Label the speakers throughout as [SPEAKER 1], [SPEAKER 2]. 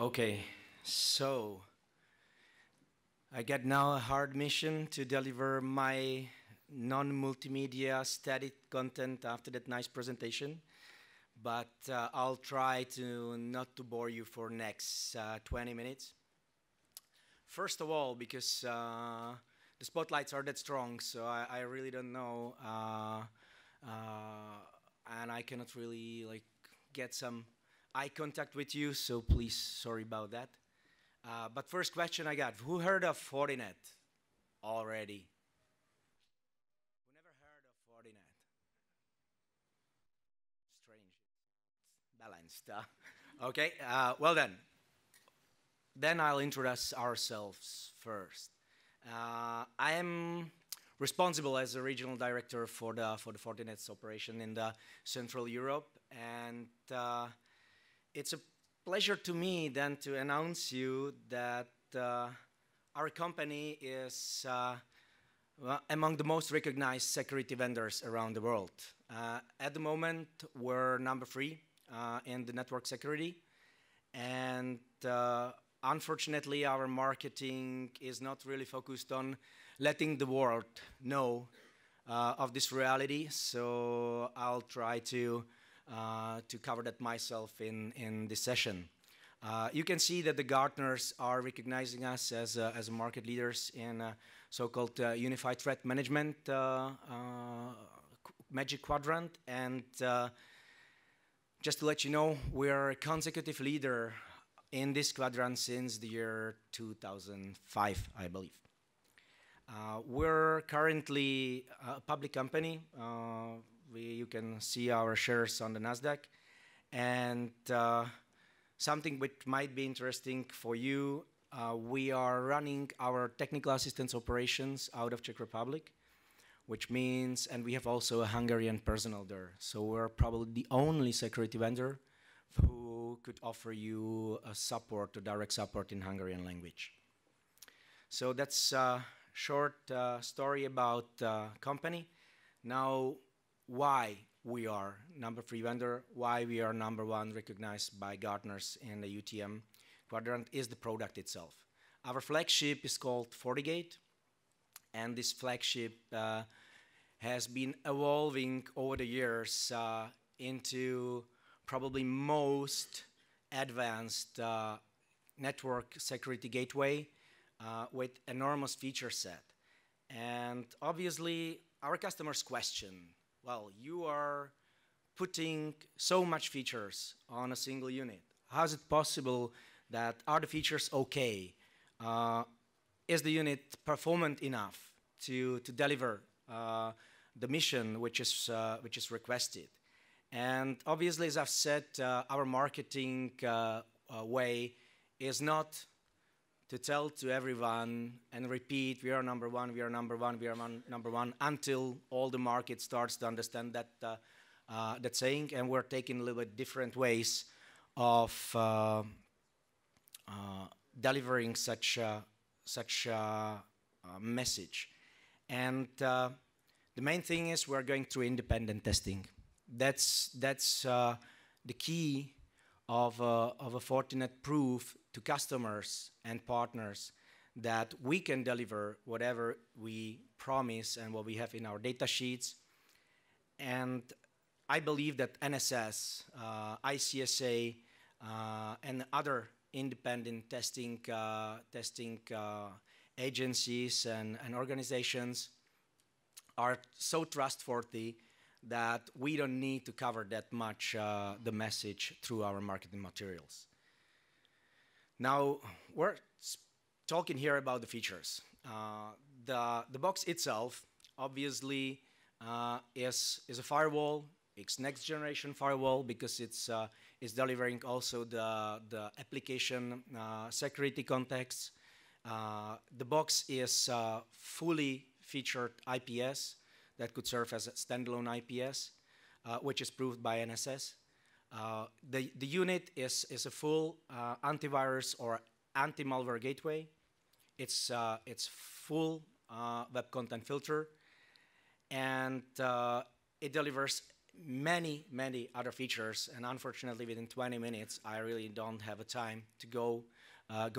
[SPEAKER 1] Okay, so I get now a hard mission to deliver my non-multimedia static content after that nice presentation, but I'll try to not to bore you for next 20 minutes. First of all, because the spotlights are that strong, so I really don't know, and I cannot really like get some eye contact with you, so please, sorry about that. But first question I got, who heard of Fortinet already? Who never heard of Fortinet? Strange, balanced. Okay, well then I'll introduce ourselves first. I am responsible as a regional director for the Fortinet's operation in the Central Europe, and it's a pleasure to me then to announce you that our company is among the most recognized security vendors around the world. At the moment, we're number 3 in the network security, and unfortunately, our marketing is not really focused on letting the world know of this reality, so I'll try to cover that myself in this session. You can see that the Gartners are recognizing us as market leaders in so-called Unified Threat Management Magic Quadrant, and just to let you know, we are a consecutive leader in this quadrant since the year 2005, I believe. We're currently a public company. You can see our shares on the NASDAQ. And something which might be interesting for you, we are running our technical assistance operations out of Czech Republic, which means, and we have also a Hungarian personnel there. So we're probably the only security vendor who could offer you a support, a direct support in Hungarian language. So that's a short story about the company. Now, why we are number 3 vendor, why we are number 1 recognized by Gartners in the UTM quadrant is the product itself. Our flagship is called FortiGate, and this flagship has been evolving over the years into probably most advanced network security gateway with enormous feature set. And obviously, our customers question, well, you are putting so much features on a single unit. How is it possible that are the features okay? Is the unit performant enough to deliver the mission which is requested? And obviously, as I've said, our marketing way is not to tell to everyone and repeat, we are number 1, we are number 1, we are number 1, until all the market starts to understand that saying. And we're taking a little bit different ways of delivering such a message. And the main thing is we're going through independent testing. That's the key of a Fortinet proof to customers and partners that we can deliver whatever we promise and what we have in our data sheets. And I believe that NSS, ICSA, and other independent testing agencies and organizations are so trustworthy that we don't need to cover that much the message through our marketing materials. Now, we're talking here about the features. The box itself, obviously, is a firewall. It's next generation firewall because it's delivering also the application security context. The box is fully featured IPS that could serve as a standalone IPS, which is proved by NSS. The unit is a full antivirus or anti-malware gateway. It's full web content filter, and it delivers many, many other features, and unfortunately within 20 minutes I really don't have a time to go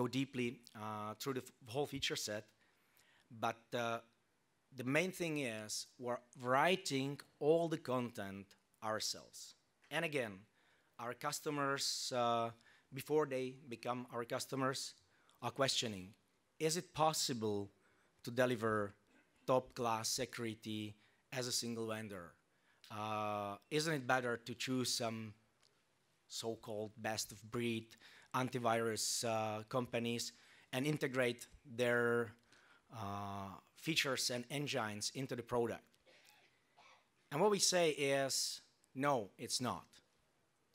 [SPEAKER 1] deeply through the whole feature set. But the main thing is we're writing all the content ourselves. And again, our customers, before they become our customers, are questioning, is it possible to deliver top-class security as a single vendor? Isn't it better to choose some so-called best-of-breed antivirus companies and integrate their features and engines into the product? And what we say is, no, it's not.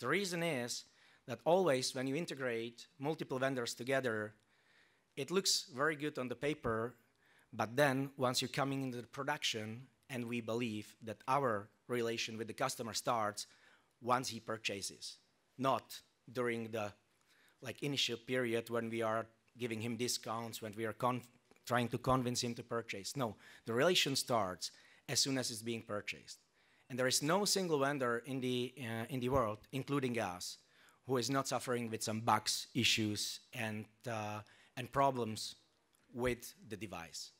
[SPEAKER 1] The reason is that always when you integrate multiple vendors together, it looks very good on the paper, but then once you're coming into the production, and we believe that our relation with the customer starts once he purchases, not during the initial period when we are giving him discounts, when we are trying to convince him to purchase. No, the relation starts as soon as it's being purchased. And there is no single vendor in the world, including us, who is not suffering with some bugs, issues, and problems with the device.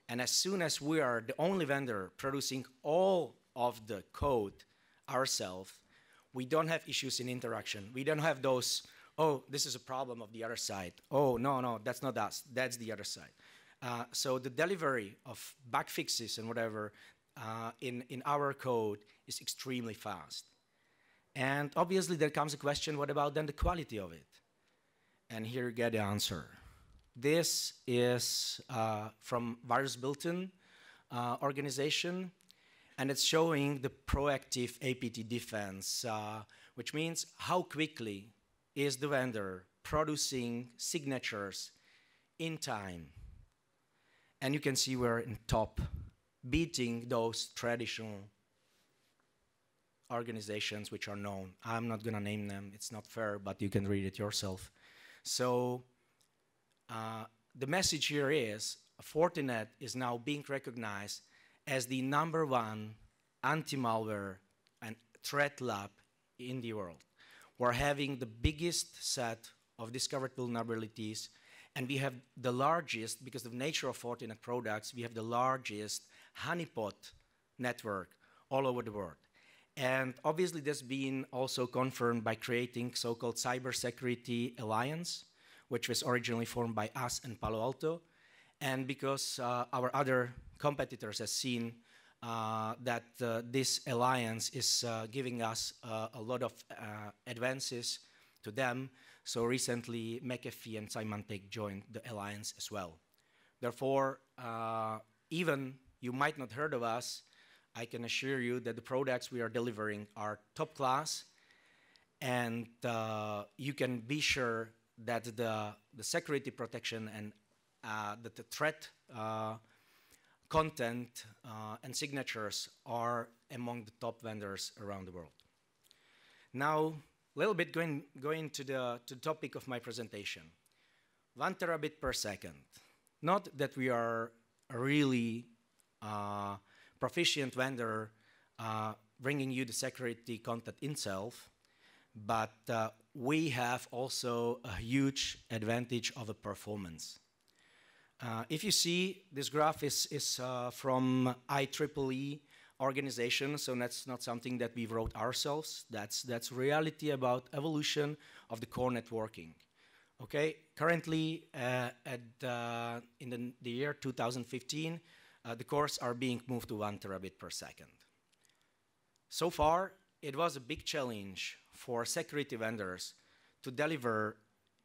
[SPEAKER 1] And as soon as we are the only vendor producing all of the code ourselves, we don't have issues in interaction. We don't have those, oh, this is a problem of the other side. Oh, no, that's not us. That's the other side. So the delivery of bug fixes and whatever in our code is extremely fast. And obviously there comes a question, what about then the quality of it? And here you get the answer. This is from Virus Built-in organization, and it's showing the proactive APT defense, which means how quickly is the vendor producing signatures in time. And you can see we're in top, beating those traditional organizations which are known. I'm not going to name them. It's not fair, but you can read it yourself. So the message here is Fortinet is now being recognized as the #1 anti-malware and threat lab in the world. We're having the biggest set of discovered vulnerabilities, and we have the largest, because of the nature of Fortinet products, we have the largest honeypot network all over the world. And obviously that's been also confirmed by creating so-called Cybersecurity Alliance, which was originally formed by us and Palo Alto. And because our other competitors have seen that this alliance is giving us a lot of advances to them, so recently McAfee and Symantec joined the alliance as well. Therefore, even you might not heard of us, I can assure you that the products we are delivering are top class, and you can be sure that the security protection and that the threat content and signatures are among the top vendors around the world. Now, a little bit going to the topic of my presentation. 1 terabit per second. Not that we are a really proficient vendor bringing you the security content itself, but we have also a huge advantage of the performance. If you see, this graph is from IEEE organization, so that's not something that we wrote ourselves. That's reality about evolution of the core networking. Okay, currently in the year 2015, the cores are being moved to 1 terabit per second. So far, it was a big challenge for security vendors to deliver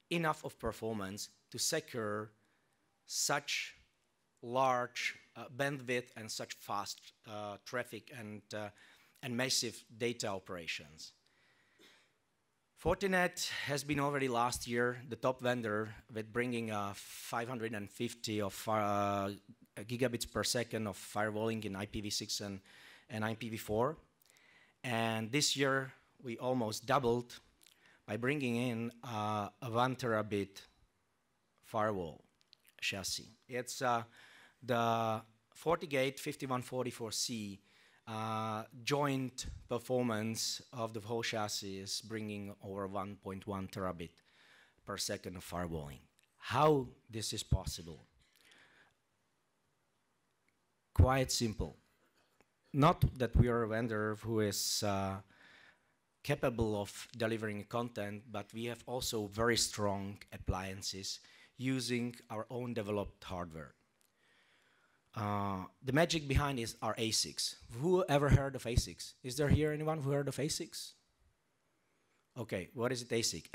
[SPEAKER 1] enough of performance to secure such large bandwidth and such fast traffic and massive data operations. Fortinet has been already last year the top vendor with bringing 550 of gigabits per second of firewalling in IPv6 and IPv4. And this year, we almost doubled by bringing in a 1 terabit firewall chassis. It's the FortiGate 5144C joint performance of the whole chassis is bringing over 1.1 terabit per second of firewalling. How this is possible? Quite simple. Not that we are a vendor who is capable of delivering content, but we have also very strong appliances using our own developed hardware. The magic behind is our ASICs. Who ever heard of ASICs? Is there here anyone who heard of ASICs? Okay, what is it ASIC?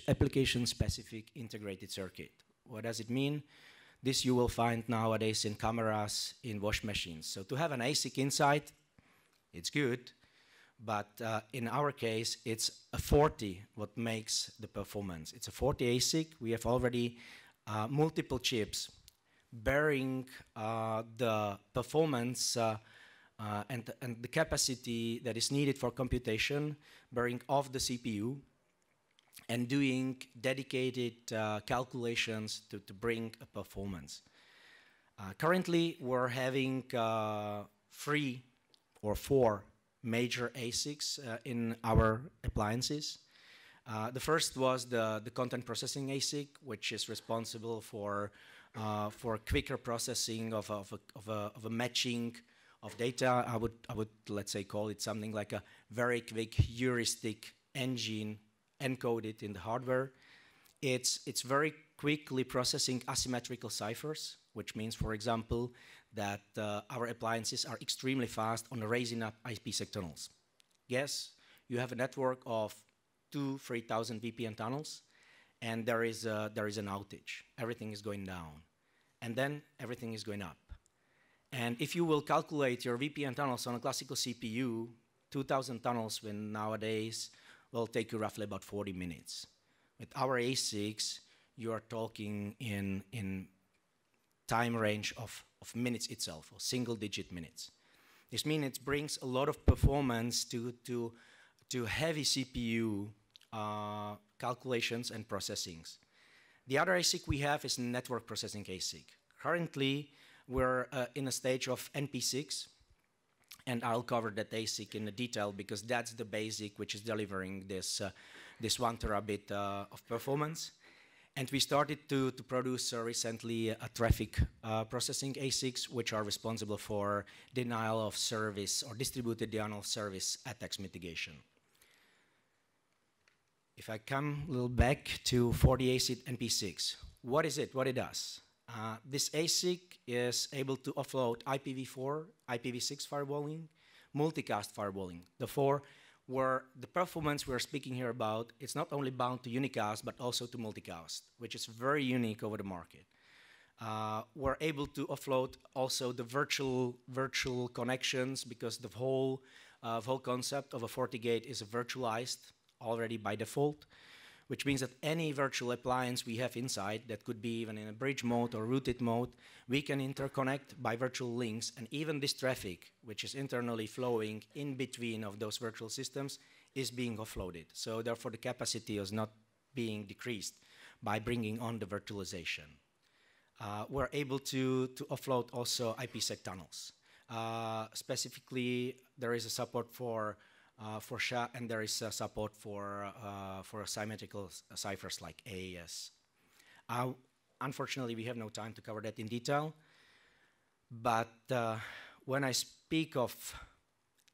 [SPEAKER 1] Application-specific integrated circuit. What does it mean? This you will find nowadays in cameras, in wash machines. So to have an ASIC inside, it's good, but in our case, it's a 40 what makes the performance. It's a 40 ASIC. We have already multiple chips bearing the performance and the capacity that is needed for computation, bearing off the CPU, and doing dedicated calculations to bring a performance. Currently, we're having 3 or 4 major ASICs in our appliances. The first was the content processing ASIC, which is responsible for quicker processing of a matching of data. I would let's say call it something like a very quick heuristic engine encoded in the hardware. It's very quickly processing asymmetrical ciphers, which means, for example, that our appliances are extremely fast on raising up IPsec tunnels. Yes, you have a network of 2,000–3,000 VPN tunnels, and there is an outage. Everything is going down, and then everything is going up. And if you will calculate your VPN tunnels on a classical CPU, 2,000 tunnels nowadays will take you roughly about 40 minutes. With our ASICs, you are talking in time range of minutes itself, or single-digit minutes. This means it brings a lot of performance to heavy CPU calculations and processings. The other ASIC we have is network processing ASIC. Currently, we're in a stage of NP6, and I'll cover that ASIC in detail because that's the basic which is delivering this 1 terabit of performance. And we started to produce recently a traffic processing ASICs, which are responsible for denial of service or distributed denial of service attacks mitigation. If I come a little back to 40 ASIC NP6, what is it? What it does? This ASIC is able to offload IPv4, IPv6 firewalling, multicast firewalling. The 4 where the performance we're speaking here about, it's not only bound to unicast, but also to multicast, which is very unique over the market. We're able to offload also the virtual connections because the whole concept of a FortiGate is virtualized already by default, which means that any virtual appliance we have inside that could be even in a bridge mode or rooted mode, we can interconnect by virtual links, and even this traffic, which is internally flowing in between of those virtual systems, is being offloaded. So therefore, the capacity is not being decreased by bringing on the virtualization. We're able to offload also IPsec tunnels. Specifically, there is a support for SHA, and there is support for symmetrical ciphers like AES. Unfortunately, we have no time to cover that in detail. But when I speak of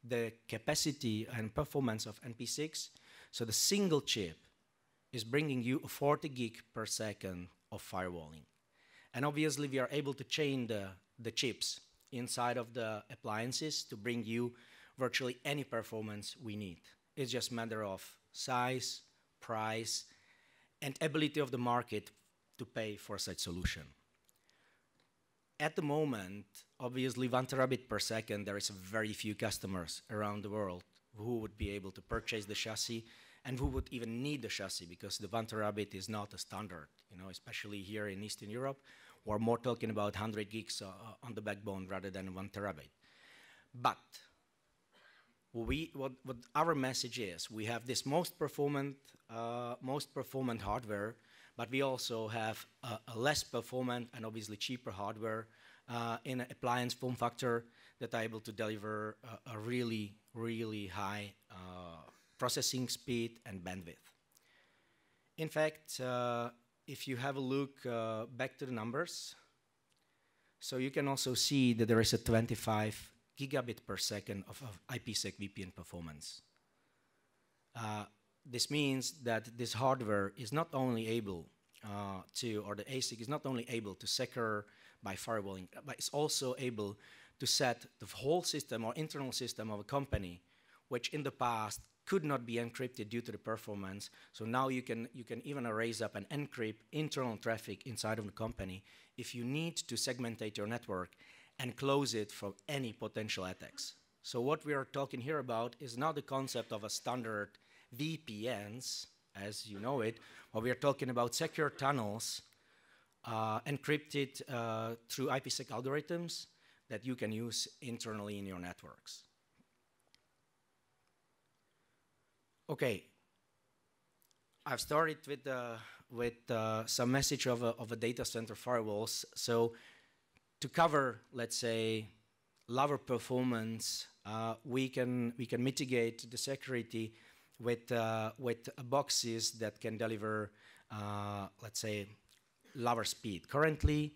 [SPEAKER 1] the capacity and performance of NP6, so the single chip is bringing you 40 gig per second of firewalling. And obviously, we are able to chain the chips inside of the appliances to bring you virtually any performance we need. It's just a matter of size, price, and ability of the market to pay for such solution. At the moment, obviously 1 terabit per second, there is very few customers around the world who would be able to purchase the chassis and who would even need the chassis because the 1 terabit is not a standard, especially here in Eastern Europe. We're more talking about 100 gigs on the backbone rather than 1 terabit. But what our message is, we have this most performant hardware, but we also have a less performant and obviously cheaper hardware in an appliance form factor that are able to deliver a really, really high processing speed and bandwidth. In fact, if you have a look back to the numbers, so you can also see that there is a 25 gigabit per second of IPsec VPN performance. This means that this hardware is not only able or the ASIC is not only able to secure by firewalling, but it's also able to set the whole system or internal system of a company, which in the past could not be encrypted due to the performance. So now you can even raise up and encrypt internal traffic inside of the company if you need to segmentate your network and close it from any potential attacks. So what we are talking here about is not the concept of a standard VPNs, as you know it, but we are talking about secure tunnels encrypted through IPsec algorithms that you can use internally in your networks. Okay, I've started with some message of a data center firewalls. So to cover, let's say, lower performance, we can mitigate the security with boxes that can deliver, let's say, lower speed. Currently,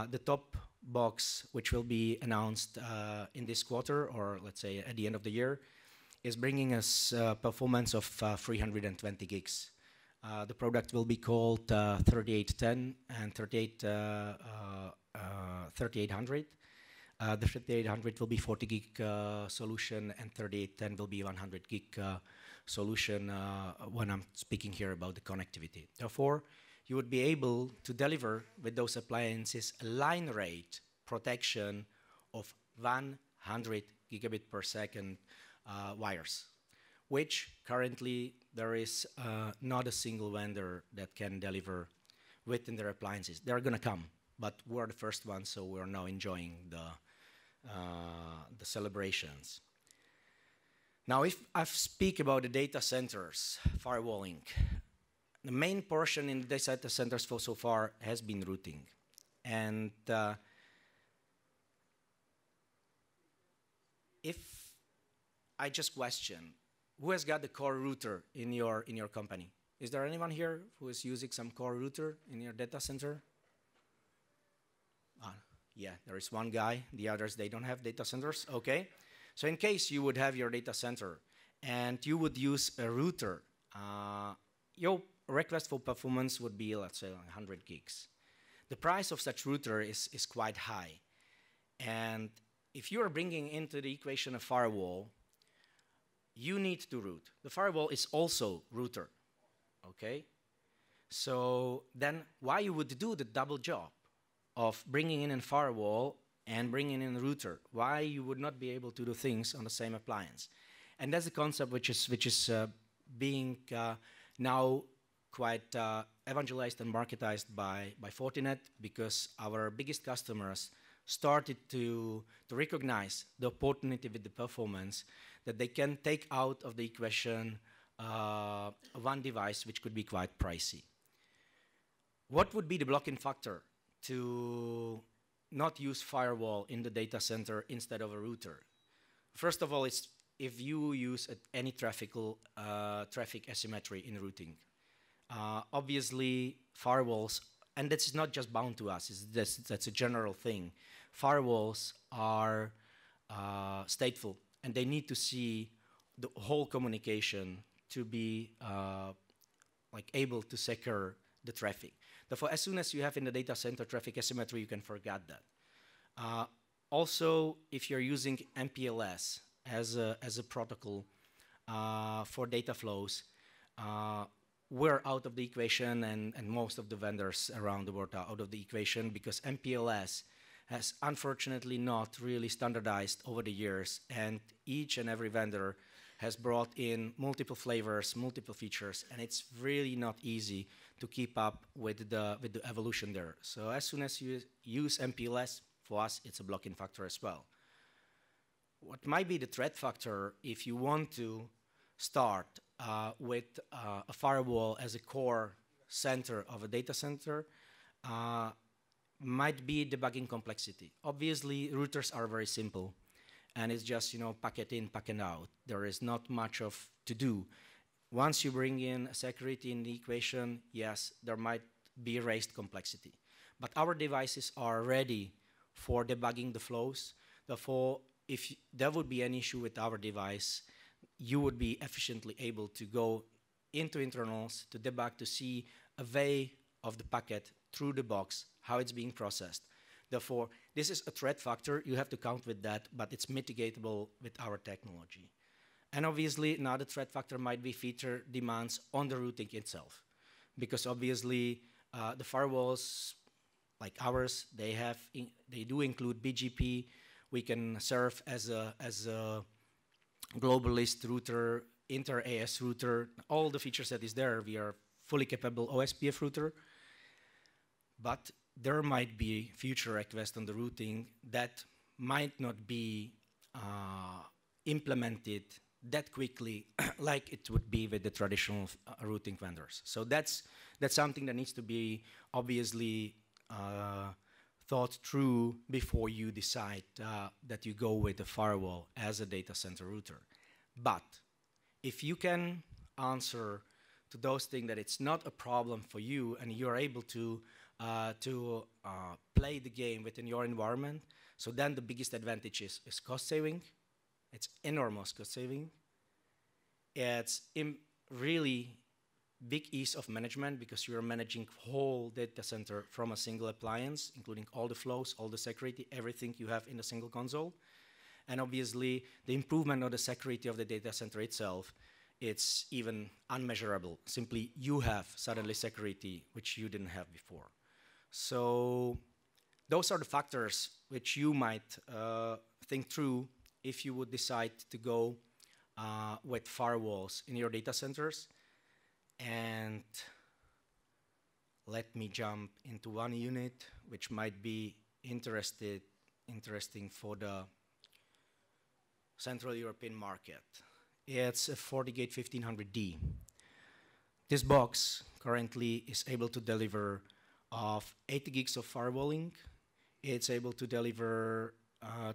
[SPEAKER 1] the top box, which will be announced in this quarter, or let's say at the end of the year, is bringing us performance of 320 gigs. The product will be called 3810 and 3800. The 3800 will be 40 gig solution, and 3810 will be 100 gig solution when I'm speaking here about the connectivity. Therefore, you would be able to deliver with those appliances a line rate protection of 100 gigabit per second wires, which currently there is not a single vendor that can deliver within their appliances. They're going to come, but we're the first ones, so we're now enjoying the celebrations. Now, if I speak about the data centers, firewalling, the main portion in the data centers for so far has been routing. And if I just question, who has got the core router in your company? Is there anyone here who is using some core router in your data center? Yeah, there is one guy. The others, they don't have data centers. Okay. So in case you would have your data center and you would use a router, your request for performance would be, let's say, 100 gigs. The price of such router is quite high. And if you are bringing into the equation a firewall, you need to route. The firewall is also router, okay? So then why you would do the double job of bringing in a firewall and bringing in a router? Why you would not be able to do things on the same appliance? And that's the concept which is being now quite evangelized and marketized by Fortinet, because our biggest customers started to recognize the opportunity with the performance that they can take out of the equation one device which could be quite pricey. What would be the blocking factor to not use firewall in the data center instead of a router? First of all, it's if you use any traffic asymmetry in routing. Obviously, firewalls, and that's not just bound to us, that's a general thing. Firewalls are stateful, and they need to see the whole communication to be able to secure the traffic. Therefore, as soon as you have in the data center traffic asymmetry, you can forget that. Also, if you're using MPLS as a protocol for data flows, we're out of the equation, and most of the vendors around the world are out of the equation, because MPLS has unfortunately not really standardized over the years, and each and every vendor has brought in multiple flavors, multiple features, and it's really not easy to keep up with the evolution there. So as soon as you use MPLS, for us, it's a blocking factor as well. What might be the threat factor if you want to start with a firewall as a core center of a data center might be debugging complexity. Obviously, routers are very simple. and it's just, packet in, packet out. There is not much of to do. Once you bring in security in the equation, yes, there might be raised complexity. But our devices are ready for debugging the flows. Therefore, if there would be an issue with our device, you would be efficiently able to go into internals to debug, to see a way of the packet through the box, how it's being processed. Therefore, this is a threat factor. You have to count with that, but it's mitigatable with our technology. And obviously, another threat factor might be feature demands on the routing itself. Because obviously, the firewalls like ours, they do include BGP. We can serve as a globalist router, inter-AS router. All the features that is there, we are fully capable OSPF router. But there might be future requests on the routing that might not be implemented that quickly like it would be with the traditional routing vendors. So that's something that needs to be obviously thought through before you decide that you go with a firewall as a data center router. But if you can answer to those things that it's not a problem for you and you're able to play the game within your environment, so then the biggest advantage is cost saving. It's enormous cost saving. It's really big ease of management because you're managing whole data center from a single appliance, including all the flows, all the security, everything you have in a single console. And obviously, the improvement of the security of the data center itself, it's even unmeasurable. Simply, you have suddenly security which you didn't have before. So those are the factors which you might think through if you would decide to go with firewalls in your data centers. And let me jump into one unit which might be interesting for the Central European market. It's a FortiGate 1500D. This box currently is able to deliver of 80 gigs of firewalling. It's able to deliver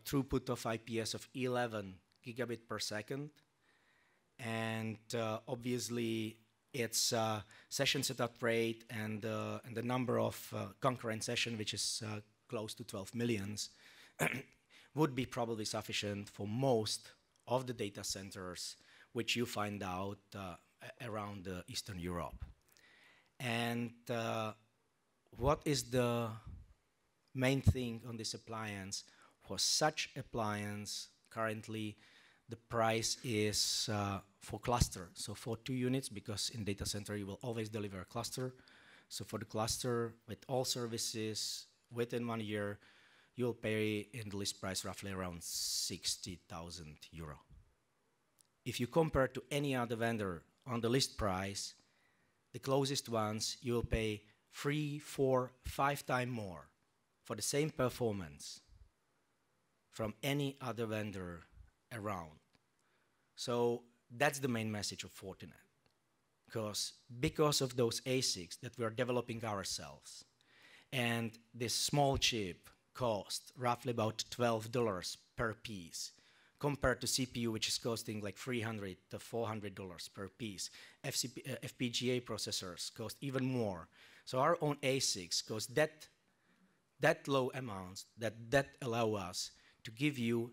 [SPEAKER 1] throughput of IPS of 11 gigabit per second. And obviously, its session setup rate and the number of concurrent sessions, which is close to 12 millions, would be probably sufficient for most of the data centers which you find out around Eastern Europe. And what is the main thing on this appliance? For such appliance, currently the price is for cluster, so for 2 units, because in data center you will always deliver a cluster. So for the cluster with all services within 1 year, you'll pay in the list price roughly around 60,000 euro. If you compare to any other vendor on the list price, the closest ones, you will pay 3, 4, 5 times more for the same performance from any other vendor around. So that's the main message of Fortinet. Because of those ASICs that we are developing ourselves, and this small chip cost roughly about $12 per piece, compared to CPU, which is costing like $300 to $400 per piece. FPGA processors cost even more. So our own ASICs cost that low amounts that allow us to give you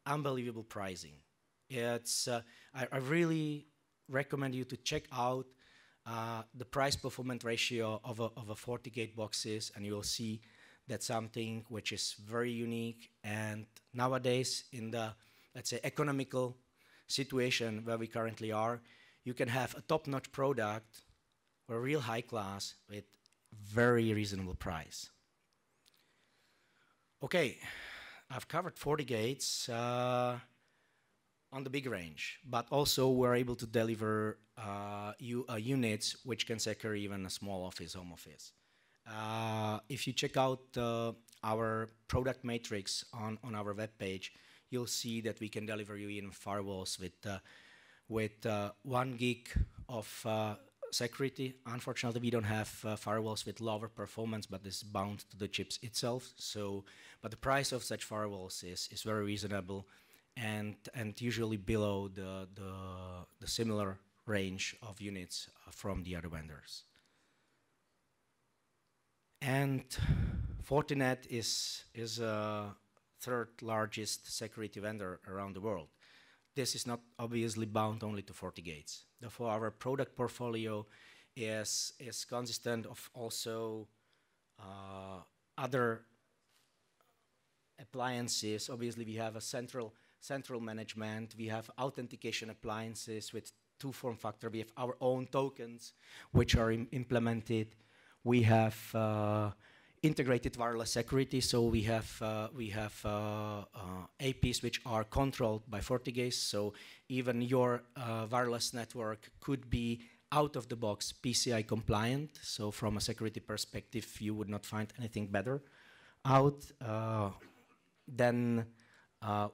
[SPEAKER 1] unbelievable pricing. It's I really recommend you to check out the price-performance ratio of a FortiGate boxes, and you will see that's something which is very unique. And nowadays, in the, let's say, economical situation where we currently are, you can have a top-notch product or a real high class with very reasonable price. Okay, I've covered FortiGates on the big range, but also we're able to deliver units which can secure even a small office, home office. If you check out our product matrix on our webpage, you'll see that we can deliver you even firewalls with 1 gig of security. Unfortunately, we don't have firewalls with lower performance, but this is bound to the chips itself. So, but the price of such firewalls is very reasonable, and usually below the similar range of units from the other vendors. And Fortinet is a third largest security vendor around the world. This is not obviously bound only to FortiGates. Therefore, our product portfolio is consistent of also other appliances. Obviously, we have a central management. We have authentication appliances with two form factor. We have our own tokens, which are implemented. We have integrated wireless security, so we have APs which are controlled by FortiGates. So even your wireless network could be out of the box PCI compliant. So from a security perspective, you would not find anything better out. Then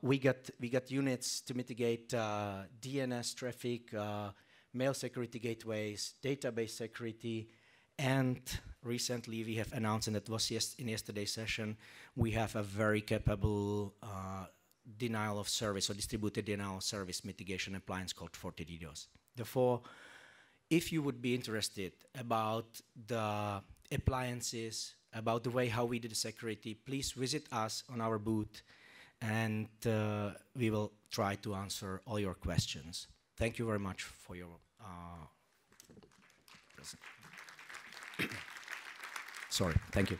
[SPEAKER 1] we got units to mitigate DNS traffic, mail security gateways, database security, and recently we have announced, and it was in yesterday's session, we have a very capable denial of service or distributed denial of service mitigation appliance called FortiDDoS. Therefore, if you would be interested about the appliances, about the way how we do the security, please visit us on our booth, and we will try to answer all your questions. Thank you very much for your Sorry, thank you.